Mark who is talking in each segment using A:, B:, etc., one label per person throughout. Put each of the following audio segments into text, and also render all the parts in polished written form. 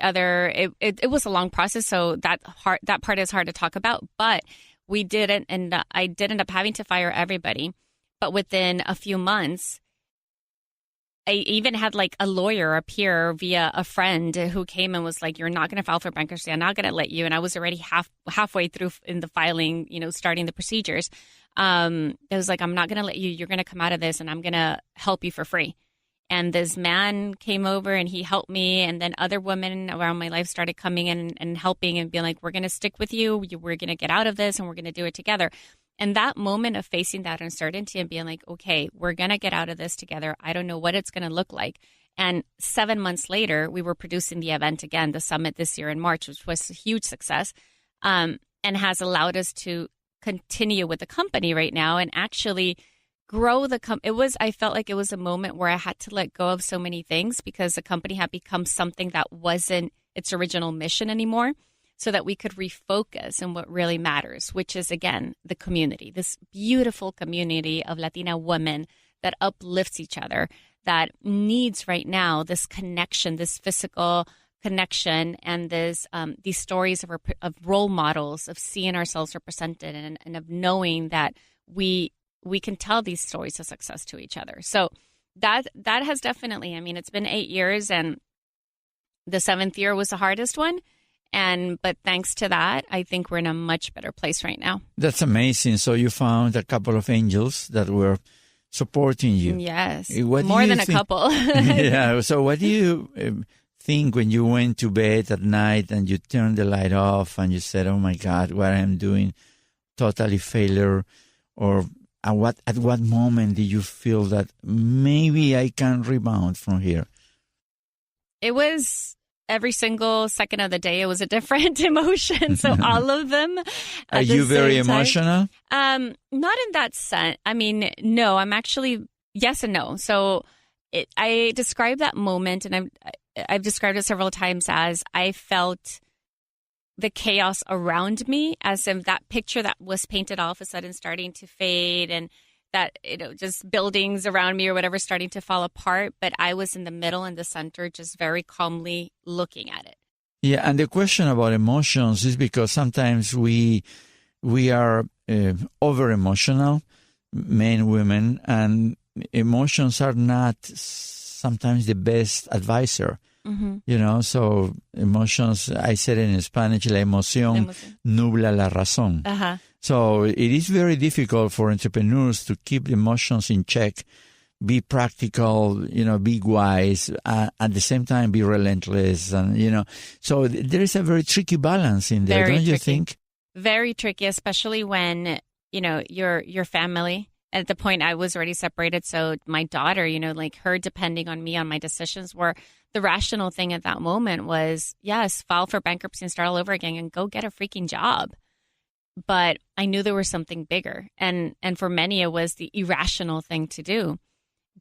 A: it was a long process, so that part is hard to talk about. But we did it, and I did end up having to fire everybody. But within a few months, I even had like a lawyer appear via a friend who came and was like, "You're not going to file for bankruptcy. I'm not going to let you." And I was already halfway through in the filing, starting the procedures. It was like, "I'm not going to let you. You're going to come out of this, and I'm going to help you for free." And this man came over and he helped me. And then other women around my life started coming in and helping and being like, "We're going to stick with you. We're going to get out of this and we're going to do it together." And that moment of facing that uncertainty and being like, okay, we're going to get out of this together. I don't know what it's going to look like. And 7 months later, we were producing the event again, the summit this year in March, which was a huge success, and has allowed us to continue with the company right now and actually grow the company. I felt like it was a moment where I had to let go of so many things because the company had become something that wasn't its original mission anymore, so that we could refocus on what really matters, which is, again, the community, this beautiful community of Latina women that uplifts each other, that needs right now this connection, this physical connection, and this these stories of role models, of seeing ourselves represented and of knowing that we can tell these stories of success to each other. So that has definitely, it's been 8 years, and the 7th year was the hardest one. But thanks to that, I think we're in a much better place right now.
B: That's amazing. So you found a couple of angels that were supporting you.
A: Yes, more than a couple.
B: Yeah. So what do you think when you went to bed at night and you turned the light off and you said, "Oh my God, what I'm doing, totally failure"? Or at what moment did you feel that maybe I can rebound from here?
A: It was every single second of the day. It was a different emotion. So all of them.
B: Are you very emotional?
A: Not in that sense. No, I'm actually yes and no. So I describe that moment, and I've described it several times as I felt the chaos around me, as if that picture that was painted all of a sudden starting to fade, and that, just buildings around me or whatever starting to fall apart. But I was in the middle, in the center, just very calmly looking at it.
B: Yeah, and the question about emotions is because sometimes we are over emotional, men, women, and emotions are not sometimes the best advisor. Mm-hmm. So emotions, I said it in Spanish, la emoción nubla la razón. Uh-huh. So it is very difficult for entrepreneurs to keep the emotions in check, be practical, be wise, at the same time be relentless. And, so there is a very tricky balance in there, don't you think?
A: Very tricky, especially when, your family. At the point I was already separated. So my daughter, her depending on me on my decisions, were the rational thing at that moment was, yes, file for bankruptcy and start all over again and go get a freaking job. But I knew there was something bigger. And for many, it was the irrational thing to do.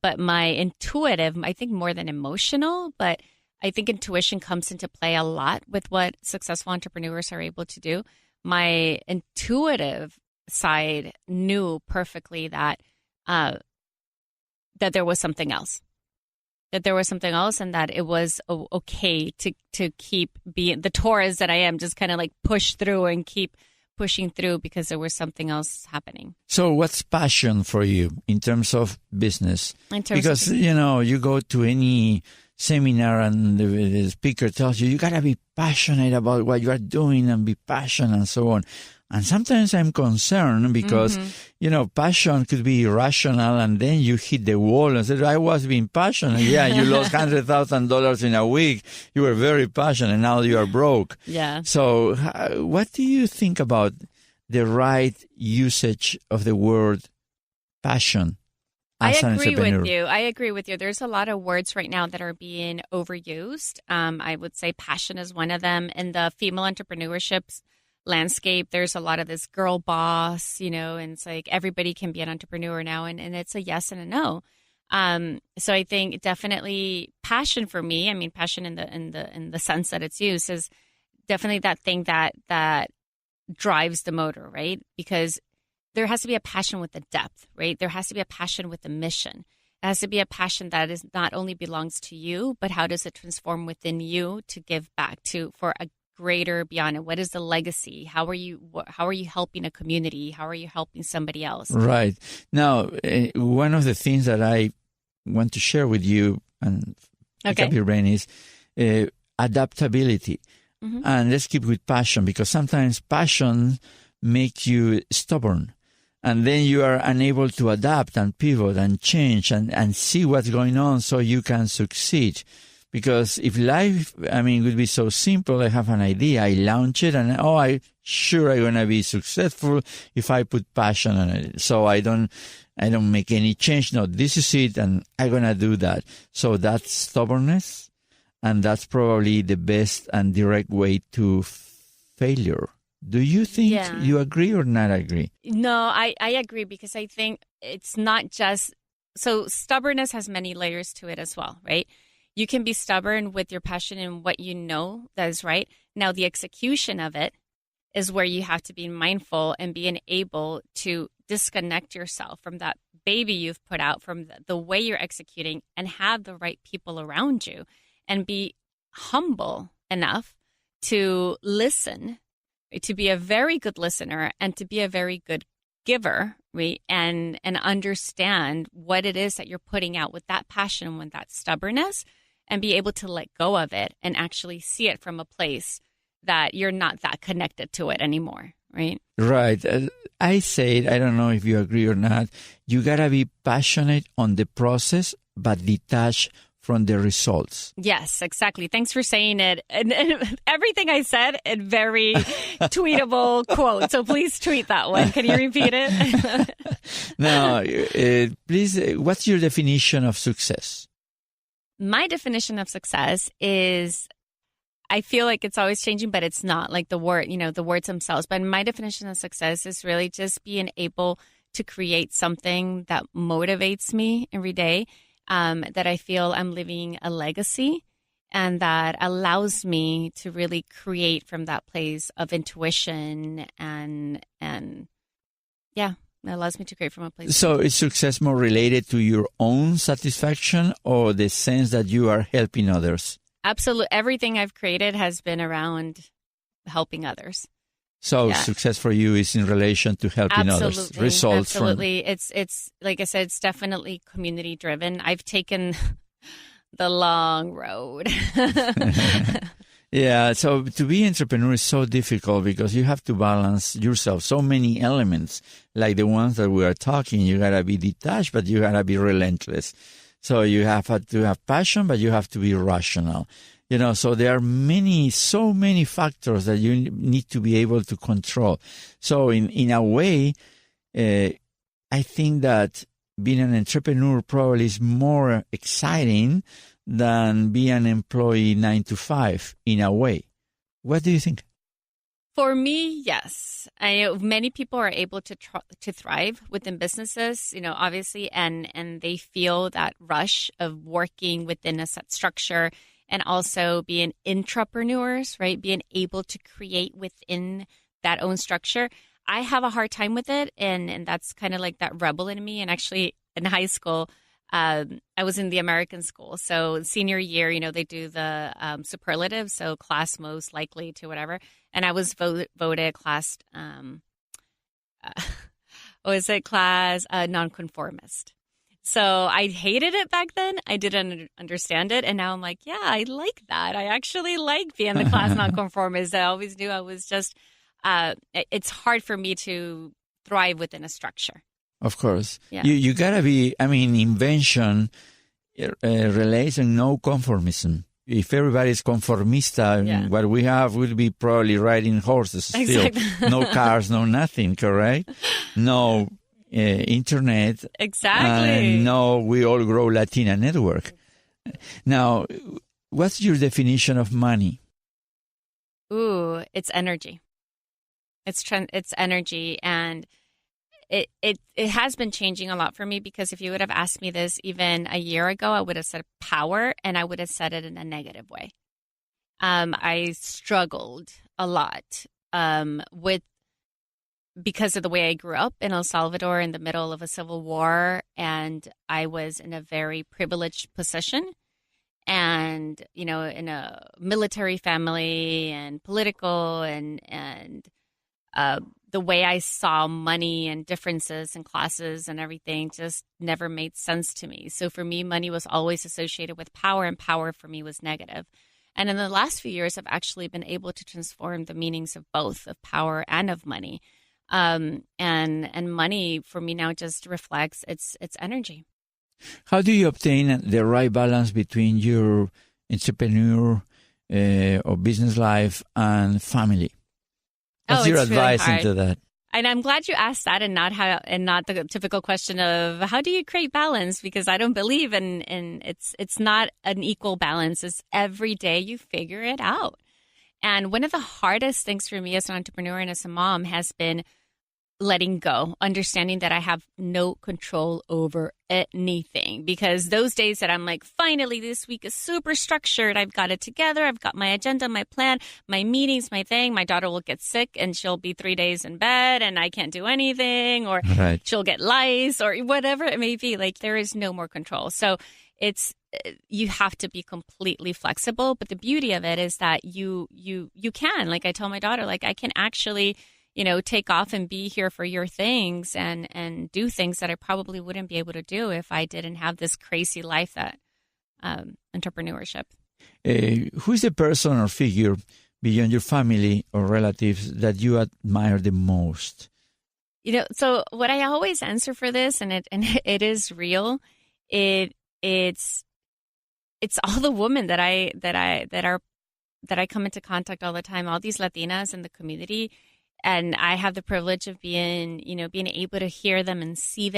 A: But my intuitive, I think more than emotional, but I think intuition comes into play a lot with what successful entrepreneurs are able to do. My intuitive side knew perfectly that there was something else. That there was something else, and that it was okay to keep being the Taurus that I am, just kind of like push through and keep pushing through because there was something else happening.
B: So what's passion for you in terms of business? Because, you go to any seminar and the speaker tells you got to be passionate about what you are doing and be passionate and so on. And sometimes I'm concerned because, passion could be irrational and then you hit the wall and say, I was being passionate. Yeah, you lost $100,000 in a week. You were very passionate and now you are broke.
A: Yeah.
B: So what do you think about the right usage of the word passion?
A: I agree with you. There's a lot of words right now that are being overused. I would say passion is one of them. In the female entrepreneurship landscape, there's a lot of this girl boss, and it's like everybody can be an entrepreneur now, and it's a yes and a no. So I think definitely passion for me, passion in the sense that it's used is definitely that thing that drives the motor, right? Because there has to be a passion with the depth, right? There has to be a passion with the mission. It has to be a passion that is not only belongs to you, but how does it transform within you to give back to for a greater beyond it? What is the legacy? How are you helping a community? How are you helping somebody else?
B: Right. Now, one of the things that I want to share with you and pick up your brain is adaptability. Mm-hmm. And let's keep with passion, because sometimes passion makes you stubborn. And then you are unable to adapt and pivot and change and see what's going on so you can succeed. Because if life, would be so simple, I have an idea, I launch it, and I'm going to be successful if I put passion on it. So I don't make any change. No, this is it, and I'm going to do that. So that's stubbornness, and that's probably the best and direct way to failure. Do you think you agree or not agree?
A: No, I agree, because I think it's not just... So stubbornness has many layers to it as well, right? You can be stubborn with your passion and what you know that is right. Now, the execution of it is where you have to be mindful and being able to disconnect yourself from that baby you've put out, from the way you're executing, and have the right people around you, and be humble enough to listen, to be a very good listener, and to be a very good giver, right? And understand what it is that you're putting out with that passion, with that stubbornness, and be able to let go of it and actually see it from a place that you're not that connected to it anymore, right?
B: Right. I say, I don't know if you agree or not, you got to be passionate on the process, but detached from the results.
A: Yes, exactly. Thanks for saying it. And everything I said in very tweetable quote. So please tweet that one. Can you repeat it?
B: Now, please, what's your definition of success?
A: My definition of success is, I feel like it's always changing, but it's not like the words themselves. But my definition of success is really just being able to create something that motivates me every day. That I feel I'm living a legacy, and that allows me to really create from that place of intuition and it allows me to create from a place.
B: So is success more related to your own satisfaction or the sense that you are helping others?
A: Absolutely. Everything I've created has been around helping others.
B: So success for you is in relation to helping others. Results.
A: Absolutely. It's like I said, it's definitely community driven. I've taken the long road.
B: Yeah. So to be entrepreneur is so difficult because you have to balance yourself. So many elements like the ones that we are talking. You got to be detached, but you got to be relentless. So you have to have passion, but you have to be rational. So there are so many factors that you need to be able to control. So in a way, I think that being an entrepreneur probably is more exciting than being an employee 9 to 5 in a way. What do you think?
A: For me, yes. I know many people are able to thrive within businesses, obviously, and they feel that rush of working within a set structure, and also being intrapreneurs, right? Being able to create within that own structure. I have a hard time with it, and that's kind of like that rebel in me. And actually, in high school, I was in the American school. So senior year, they do the superlative, so class most likely to whatever. And I was voted class, class nonconformist. So I hated it back then. I didn't understand it. And now I'm like, yeah, I like that. I actually like being the class nonconformist. I always knew I was just, it's hard for me to thrive within a structure.
B: Of course.
A: Yeah.
B: You got to be, invention relates on no conformism. If everybody's conformista, what we have will be probably riding horses still. Exactly. No cars, no nothing, correct? No internet.
A: Exactly.
B: No, we all grow Latina network. Now, what's your definition of money?
A: Ooh, it's energy. It's energy, and it has been changing a lot for me, because if you would have asked me this even a year ago, I would have said power, and I would have said it in a negative way. I struggled a lot with because of the way I grew up in El Salvador in the middle of a civil war, and I was in a very privileged position, and in a military family and political, and the way I saw money and differences in classes and everything just never made sense to me. So for me, money was always associated with power, and power for me was negative. And in the last few years, I've actually been able to transform the meanings of both, of power and of money. And money for me now just reflects its energy.
B: How do you obtain the right balance between your entrepreneur or business life and family? What's your advice
A: really
B: into that?
A: And I'm glad you asked that, and not the typical question of how do you create balance, because I don't believe in it's not an equal balance. It's every day you figure it out. And one of the hardest things for me as an entrepreneur and as a mom has been letting go, understanding that I have no control over anything. Because those days that I'm like, finally, this week is super structured. I've got it together. I've got my agenda, my plan, my meetings, my thing. My daughter will get sick and she'll be 3 days in bed and I can't do anything, or
B: right.
A: She'll get lice or whatever it may be. Like, there is no more control. So you have to be completely flexible. But the beauty of it is that you can, like I tell my daughter, like, I can actually take off and be here for your things and do things that I probably wouldn't be able to do if I didn't have this crazy life that entrepreneurship.
B: Who's the person or figure beyond your family or relatives that you admire the most?
A: So what I always answer for this, and it is real. It's all the women that I come into contact all the time, all these Latinas in the community. And I have the privilege of being able to hear them and see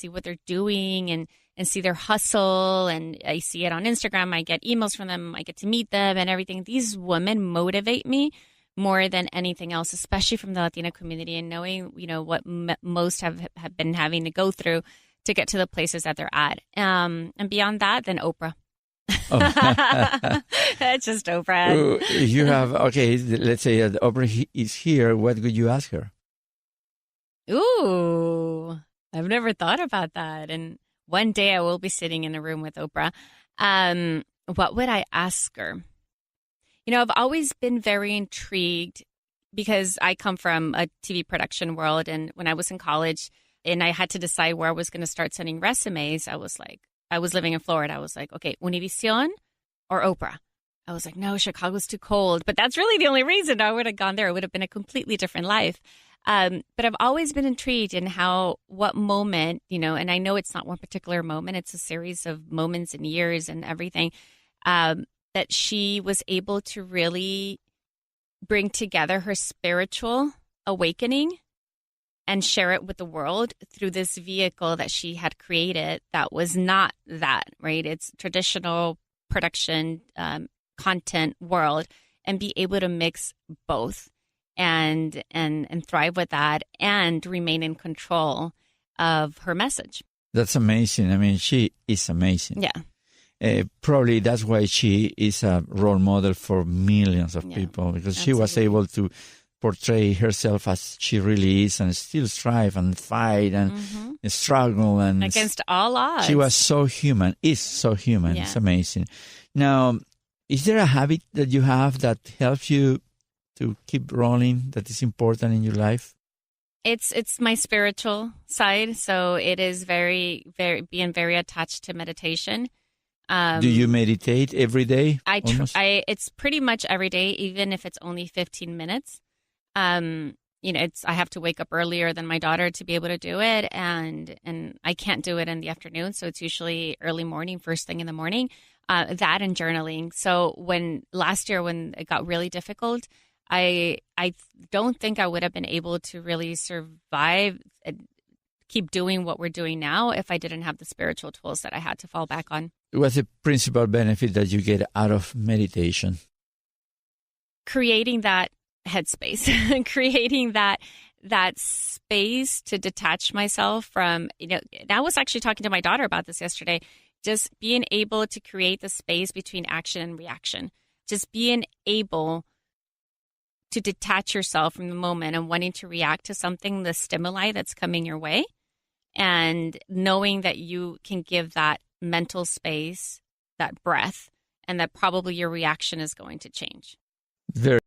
A: what they're doing and see their hustle. And I see it on Instagram. I get emails from them. I get to meet them and everything. These women motivate me more than anything else, especially from the Latina community, and knowing, what most have been having to go through to get to the places that they're at. And beyond that, then Oprah. Oh. It's just Oprah.
B: You have, okay, let's say Oprah is here. What would you ask her?
A: Ooh, I've never thought about that. And one day I will be sitting in a room with Oprah. What would I ask her? I've always been very intrigued because I come from a TV production world. And when I was in college and I had to decide where I was going to start sending resumes, I was living in Florida. I was like, okay, Univision or Oprah? I was like, no, Chicago's too cold. But that's really the only reason I would have gone there. It would have been a completely different life. But I've always been intrigued in what moment, and I know it's not one particular moment. It's a series of moments and years and everything, that she was able to really bring together her spiritual awakening and share it with the world through this vehicle that she had created that was not that, right? It's traditional production, content world, and be able to mix both and thrive with that and remain in control of her message.
B: That's amazing. I mean, she is amazing.
A: Yeah.
B: Probably that's why she is a role model for millions of people, because she was able to portray herself as she really is and still strive and fight and struggle and
A: against all odds.
B: She was so human, is so human. Yeah. It's amazing. Now, is there a habit that you have that helps you to keep rolling, that is important in your life?
A: It's my spiritual side. So it is being very attached to meditation.
B: Do you meditate every day?
A: It's pretty much every day, even if it's only 15 minutes. I have to wake up earlier than my daughter to be able to do it, and I can't do it in the afternoon, so it's usually early morning, first thing in the morning. That and journaling. So last year when it got really difficult, I don't think I would have been able to really survive and keep doing what we're doing now if I didn't have the spiritual tools that I had to fall back on.
B: What's the principal benefit that you get out of meditation?
A: Creating that headspace, creating that space to detach myself from, and I was actually talking to my daughter about this yesterday, just being able to create the space between action and reaction, just being able to detach yourself from the moment and wanting to react to something, the stimuli that's coming your way, and knowing that you can give that mental space, that breath, and that probably your reaction is going to change.
B: Very